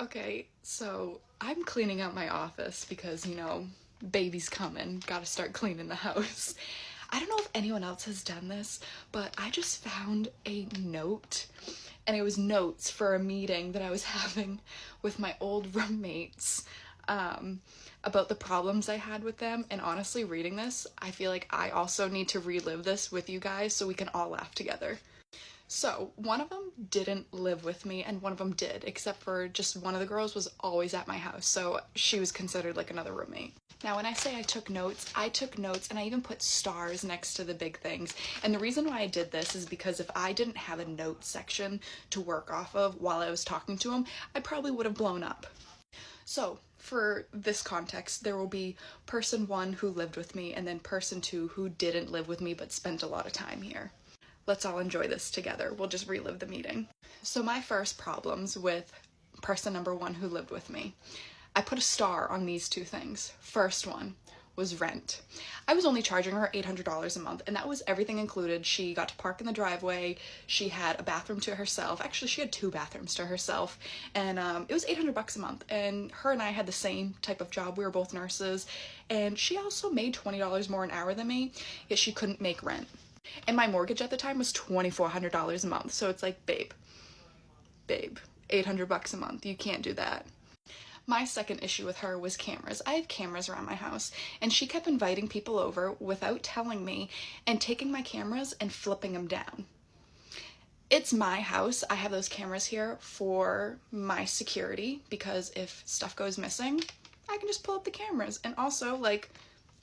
Okay, so I'm cleaning out my office because, baby's coming, gotta start cleaning the house. I don't know if anyone else has done this, but I just found a note, and it was notes for a meeting that I was having with my old roommates, about the problems I had with them. And honestly, reading this, I feel like I also need to relive this with you guys so we can all laugh together. So, one of them didn't live with me, and one of them did, except for just one of the girls was always at my house, so she was considered like another roommate. Now, when I say I took notes, and I even put stars next to the big things. And the reason why I did this is because if I didn't have a note section to work off of while I was talking to him, I probably would have blown up. So, for this context, there will be person one who lived with me, and then person two who didn't live with me but spent a lot of time here. Let's all enjoy this together. We'll just relive the meeting. So my first problems with person number one who lived with me. I put a star on these two things. First one was rent. I was only charging her $800 a month, and that was everything included. She got to park in the driveway. She had a bathroom to herself. Actually, she had 2 bathrooms to herself, and it was $800 a month. And her and I had the same type of job. We were both nurses, and she also made $20 more an hour than me, yet she couldn't make rent. And my mortgage at the time was $2,400 a month. So it's like, babe, $800 a month. You can't do that. My second issue with her was cameras. I have cameras around my house, and she kept inviting people over without telling me and taking my cameras and flipping them down. It's my house. I have those cameras here for my security because if stuff goes missing, I can just pull up the cameras. And also,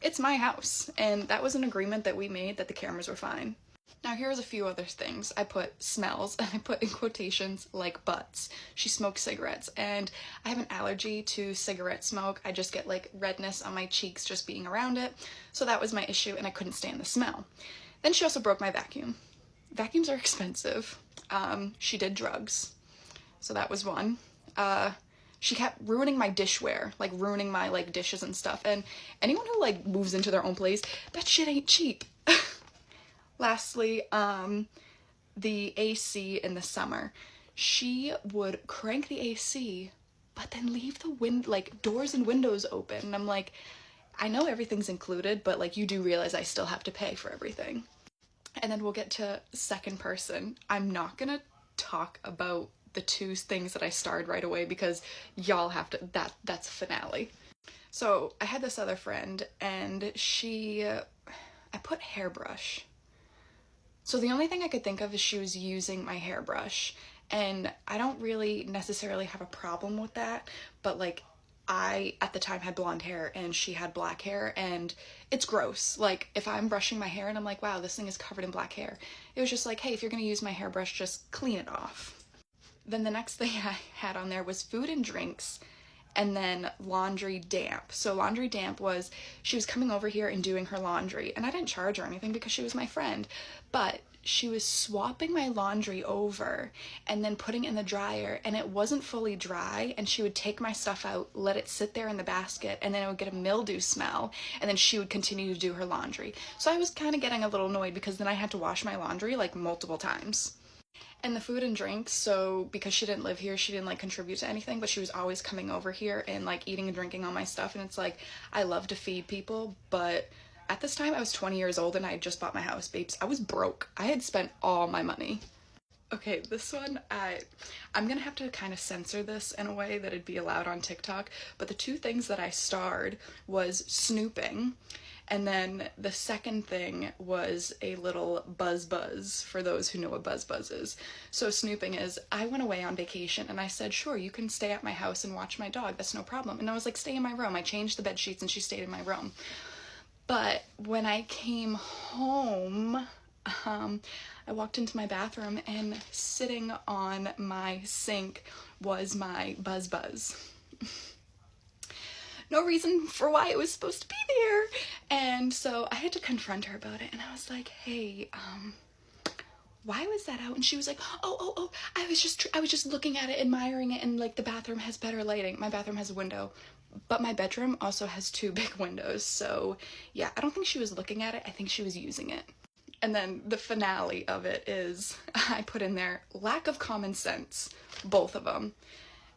it's my house, and that was an agreement that we made that the cameras were fine. Now here's a few other things. I put smells, and I put in quotations like butts. She smokes cigarettes, and I have an allergy to cigarette smoke. I just get redness on my cheeks just being around it. So that was my issue, and I couldn't stand the smell. Then she also broke my vacuum. Vacuums are expensive. She did drugs. So that was one. She kept ruining my dishware, ruining my dishes and stuff. And anyone who moves into their own place, that shit ain't cheap. Lastly, the AC in the summer. She would crank the AC, but then leave the doors and windows open. And I'm like, I know everything's included, but you do realize I still have to pay for everything. And then we'll get to second person. I'm not gonna talk about the 2 things that I starred right away because y'all have to, that's a finale. So I had this other friend, and I put hairbrush. So the only thing I could think of is she was using my hairbrush, and I don't really necessarily have a problem with that, but I, at the time, had blonde hair and she had black hair, and it's gross. If I'm brushing my hair and I'm like, wow, this thing is covered in black hair. It was just hey, if you're gonna use my hairbrush, just clean it off. Then the next thing I had on there was food and drinks, and then laundry damp. So laundry damp was, she was coming over here and doing her laundry, and I didn't charge her anything because she was my friend, but she was swapping my laundry over and then putting it in the dryer, and it wasn't fully dry, and she would take my stuff out, let it sit there in the basket, and then it would get a mildew smell, and then she would continue to do her laundry. So I was kind of getting a little annoyed because then I had to wash my laundry multiple times. And the food and drinks, so because she didn't live here, she didn't contribute to anything, but she was always coming over here and eating and drinking all my stuff. And it's I love to feed people, but at this time I was 20 years old and I had just bought my house, babes. I was broke. I had spent all my money. Okay, this one, I'm gonna have to kind of censor this in a way that it'd be allowed on TikTok, but the 2 things that I starred was snooping, and then the second thing was a little buzz, for those who know what buzz is. So snooping is, I went away on vacation and I said, sure, you can stay at my house and watch my dog, that's no problem. And I was stay in my room. I changed the bed sheets and she stayed in my room. But when I came home, I walked into my bathroom and sitting on my sink was my buzz. No reason for why it was supposed to be there. And so I had to confront her about it, and I was like, hey, why was that out? And she was like, oh, I was just looking at it, admiring it, and the bathroom has better lighting. My bathroom has a window, but my bedroom also has 2 big windows. So yeah, I don't think she was looking at it. I think she was using it. And then the finale of it is, I put in there, lack of common sense, both of them.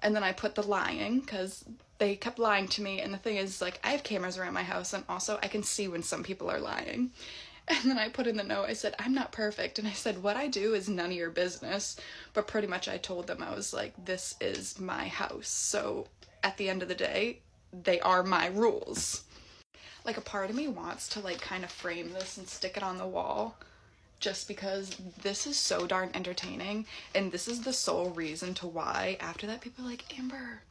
And then I put the lying, because they kept lying to me, and the thing is, like, I have cameras around my house, and also I can see when some people are lying. And then I put in the note, I said, I'm not perfect, and I said, what I do is none of your business, but pretty much I told them, I was like, this is my house, so at the end of the day, they are my rules. Like, a part of me wants to, like, kind of frame this and stick it on the wall, just because this is so darn entertaining, and this is the sole reason to why after that people are like, Amber,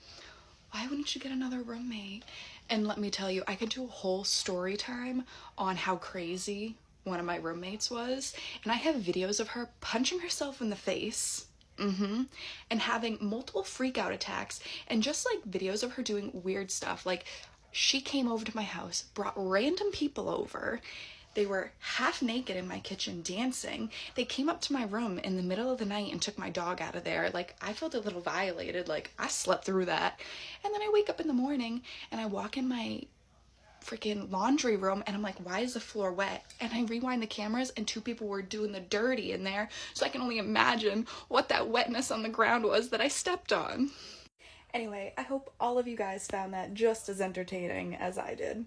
why wouldn't you get another roommate? And let me tell you, I could do a whole story time on how crazy one of my roommates was, and I have videos of her punching herself in the face, and having multiple freak out attacks, and just like videos of her doing weird stuff. Like, she came over to my house, brought random people over. They were half naked in my kitchen dancing. They came up to my room in the middle of the night and took my dog out of there. Like, I felt a little violated. Like, I slept through that. And then I wake up in the morning and I walk in my freaking laundry room and I'm like, why is the floor wet? And I rewind the cameras and 2 people were doing the dirty in there. So I can only imagine what that wetness on the ground was that I stepped on. Anyway, I hope all of you guys found that just as entertaining as I did.